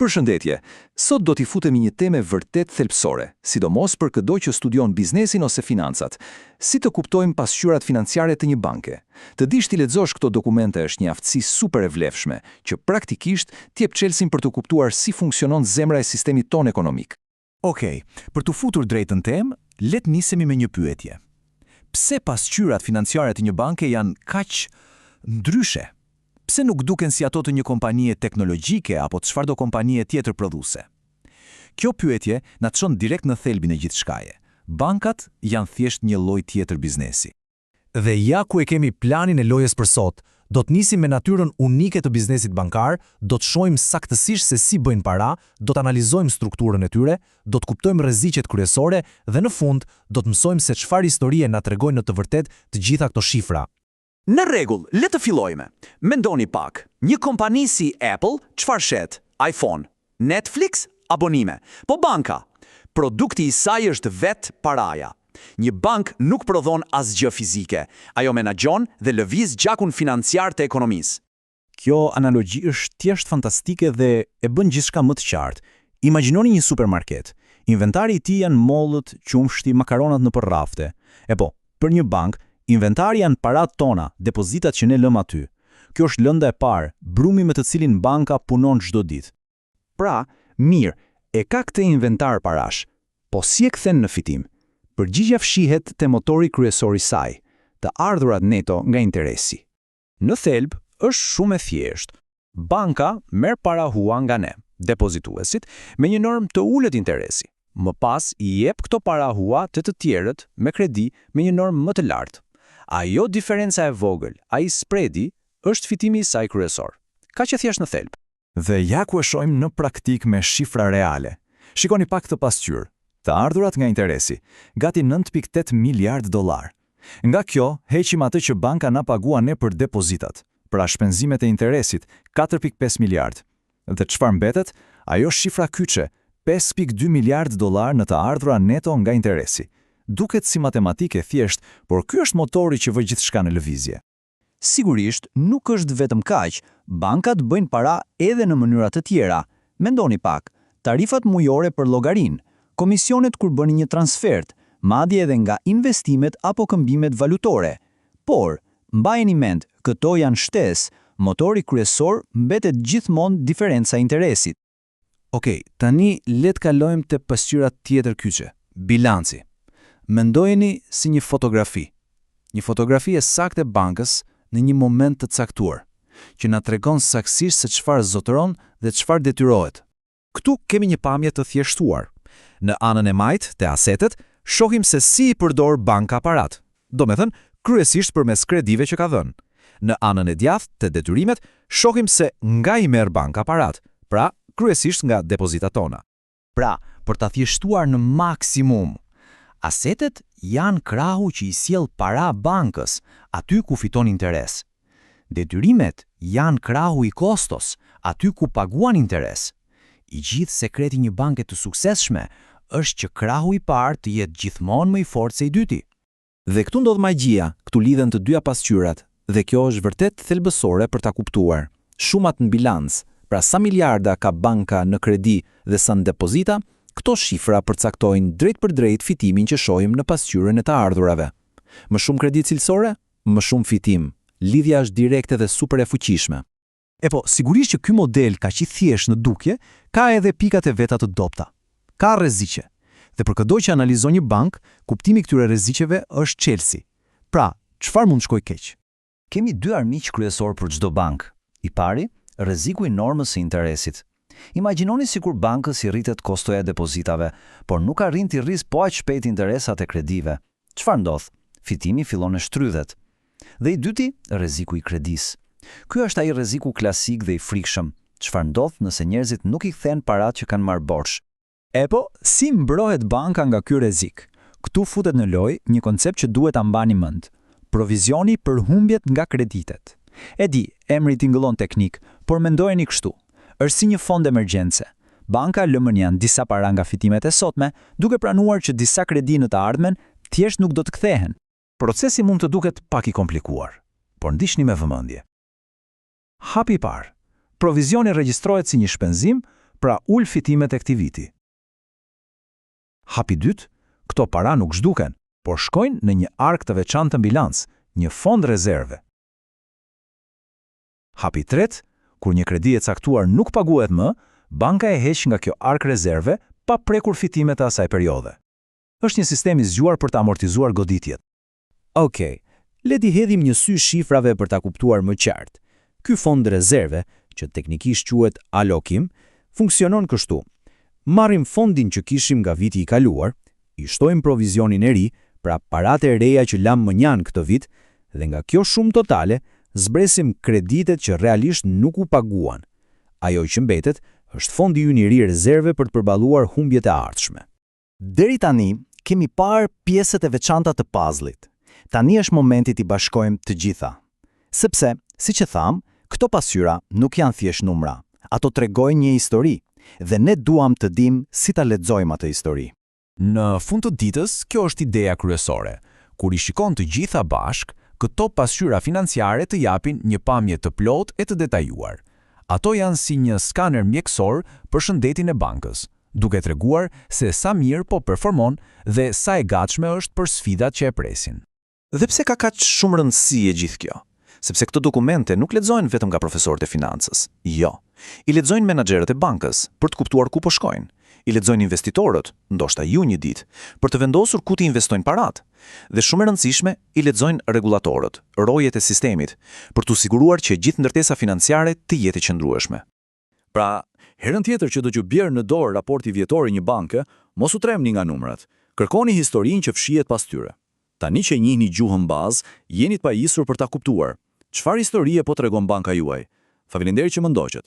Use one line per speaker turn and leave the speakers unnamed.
Përshëndetje, sot do t'i futemi një temë vërtet thelbësore, sidomos për çdo që studion biznesin ose financat. Si të kuptojmë pasqyrat financiare të një banke? Të dish t'i lexosh këto dokumente është një aftësi super e vlefshme, që praktikisht t'jep çelësin për të kuptuar si funksionon zemra e sistemit ton ekonomik.
Okej, për të futur drejt në temë, le të nisemi me një pyetje. Pse pasqyrat financiare të një banke janë kaq ndryshe? Pse nuk duken si ato të një kompanie teknologjike apo të çfarëdo kompanie tjetër prodhuese? Kjo pyetje na çon direkt në thelbin e gjithçkaje. Bankat janë thjesht një lloj tjetër biznesi. Dhe ja ku e kemi planin e lojës për sot. Do të nisim me natyrën unike të biznesit bankar, do të shohim saktësisht se si bëjnë para, do të analizojmë strukturën e tyre, do të kuptojmë rreziqet kryesore dhe në fund do të mësojmë se çfarë historie na tregojnë në të vërtetë të gjitha këto shifra.
Në rregull, le të fillojmë. Mendoni pak, një kompani si Apple, çfarë shet? iPhone, Netflix, abonime. Po banka, produkti i saj është vetë paraja. Një bank nuk prodhon asgjë fizike, ajo menaxhon dhe lëviz gjakun financiar të ekonomisë.
Kjo analogji është thjesht fantastike dhe e bën gjithçka më të qartë. Imagjinoni një supermarket. Inventari i tij janë mollët, qumshti, makaronat nëpër rafte. E po, për një bank, inventari janë parat tona, depozitat që ne lëm aty. Kjo është lënda e parë, brumi me të cilin banka punon çdo ditë.
Pra, mirë, e ka këtë inventar parash, po si e kthen në fitim? Përgjigjja fshihet te motori kryesor i saj, të ardhurat neto nga interesi.
Në thelb, është shumë e thjeshtë. Banka merr para hua nga ne, depozituesit, me një normë të ulët interesi. Më pas i jep këto para hua të tjerët me kredi me një normë më të lartë. Ajo diferenca e vogël, ai spredi, është fitimi i saj kryesor. Kaq e thjesht në thelb.
Dhe ja ku e shohim në praktik me shifra reale. Shikoni pak këtë pasqyrë. Të ardhurat nga interesi, gati 9.8 miliard dollar. Nga kjo, heqim atë që banka na pagua ne për depozitat. Pra shpenzimet e interesit, 4.5 miliard. Dhe çfarë mbetet? Ajo shifra kyçe, 5.2 miliard dollar në të ardhura neto nga interesi. Duket si matematike thjesht, por ky është motori që vë gjithçka në lëvizje.
Sigurisht, nuk është vetëm kaq, bankat bëjnë para edhe në mënyra të tjera. Mendoni pak, tarifat mujore për llogarin, komisionet kur bëni një transfert, madje edhe nga investimet apo këmbimet valutore. Por, mbajeni mend, këto janë shtesë, motori kryesor mbetet gjithmonë diferenca e interesit.
Okej, tani le të kalojmë te pasqyrat tjetër kyçe, bilanci. Mendojeni si një fotografi. Një fotografi e saktë e bankës në një moment të caktuar, që na tregon saktësisht se çfarë zotëron dhe çfarë detyrohet. Këtu kemi një pamje të thjeshtuar. Në anën e majtë, te asetet, shohim se si i përdor banka parat. Domethënë, kryesisht përmes kredive që ka dhënë. Në anën e djathtë, te detyrimet, shohim se nga i merr banka parat, pra kryesisht nga depozitat tona.
Pra, për ta thjeshtuar në maksimum, asetet janë krahu që i sjell para bankës, aty ku fiton interes. Detyrimet janë krahu i kostos, aty ku paguan interes. I gjithë sekreti një banke të suksesshme është që krahu i parë të jetë gjithmonë më i fortë se i dyti.
Dhe këtu ndodh magjia, këtu lidhen të dyja pasqyrat, dhe kjo është vërtet thelbësore për ta kuptuar. Shumat në bilanc, pra sa miliarda ka banka në kredi dhe sa në depozita, këto shifra përcaktojnë drejt për drejt fitimin që shohim në pasqyrën e të ardhurave. Më shumë kredi cilësore, më shumë fitim. Lidhja është direkte dhe super e fuqishme.
E po, sigurisht që ky model ka që thjesht në dukje, ka edhe pikat e veta të dobta. Ka rreziqe. Dhe për çdo që analizon një bank, kuptimi i këtyre rreziqeve është çelësi. Pra, çfarë mund të shkojë keq?
Kemi dy armiq kryesor për çdo bank. I pari, rreziku i normës së interesit. Imagjinoni sikur bankës i rritet kostoja e depozitave, por nuk arrin t'i rrisë po aq shpejt interesat e kredive. Çfarë ndodh? Fitimi fillon të shtrydhet. Dhe i dyti, rreziku i kredisë. Ky është ai rreziku klasik dhe i frikshëm. Çfarë ndodh nëse njerëzit nuk i kthen paratë që kanë marrë borxh?
E po, si mbrohet banka nga ky rrezik? Ktu futet në lojë një koncept që duhet ta mbani mend. Provizioni për humbjet nga kreditet. E di, emri tingëllon teknik, por mendojeni kështu. Është si një fond emergjence. Banka lëmën janë disa para nga fitimet e sotme, duke pranuar që disa kredi në të ardhmen thjesht nuk do të kthehen. Procesi mund të duket pak i komplikuar, por ndiqni me vëmendje. Hapi i parë. Provizioni regjistrohet si një shpenzim,
pra ul fitimet e këtij viti. Hapi dytë, këto para nuk zhduken, por shkojnë në një ark të veçantë të bilanc, një fond rezerve. Hapi tretë, kur një kredi e caktuar nuk paguhet më, banka e heq nga kjo ark rezerve pa prekur fitimet e asaj periode. Është një sistem i zgjuar për të amortizuar goditjet.
Okej, le t'i hedhim një sy shifrave për ta kuptuar më qartë. Ky fond rezerve, që teknikisht quhet alokim, funksionon kështu. Marrim fondin që kishim nga viti i kaluar, i shtojmë provizionin e ri, pra paratë e reja që lam mënjan këtë vit, dhe nga kjo shumë totale, zbresim kreditet që realisht nuk u paguan. Ajo që mbetet është fondi ynë i ri rezerve për të përballuar humbjet e ardhshme.
Deri tani, kemi parë pjesët e veçanta të puzzle-it. Tani është momenti t'i bashkojmë të gjitha. Sepse, siç e tham, këto pasqyra nuk janë thjesht numra. Ato tregojnë një histori, dhe ne duam të dimë si ta lexojmë atë histori.
Në fund të ditës, kjo është ideja kryesore. Kur i shikon të gjitha bashk, këto pasqyra financiare të japin një pamje të plotë e të detajuar. Ato janë si një skaner mjekësor për shëndetin e bankës, duke treguar se sa mirë po performon dhe sa e gatshme është për sfidat që e presin.
Dhe pse ka kaq shumë rëndësi e gjithë kjo? Sepse këto dokumente nuk lexohen vetëm nga profesorët e financës. Jo, i lexojnë menaxherët e bankës për të kuptuar ku po shkojnë. I lexojnë investitorët, ndoshta ju një ditë, për të vendosur ku të investojnë paratë. Dhe shumë e rëndësishme, i lexojnë rregulatorët, rojet e sistemit, për t'u siguruar që gjithë ndërtesa financiare të jetë e qëndrueshme.
Pra, herën tjetër që do t'ju bjerë në dorë raporti vjetor i një banke, mos u tremni nga numrat. Kërkoni historinë që fshihet pas tyre. Tani që njihni gjuhën bazë, jeni të pajisur për ta kuptuar. Çfarë historie po tregon banka juaj? Faleminderit që më ndoqët.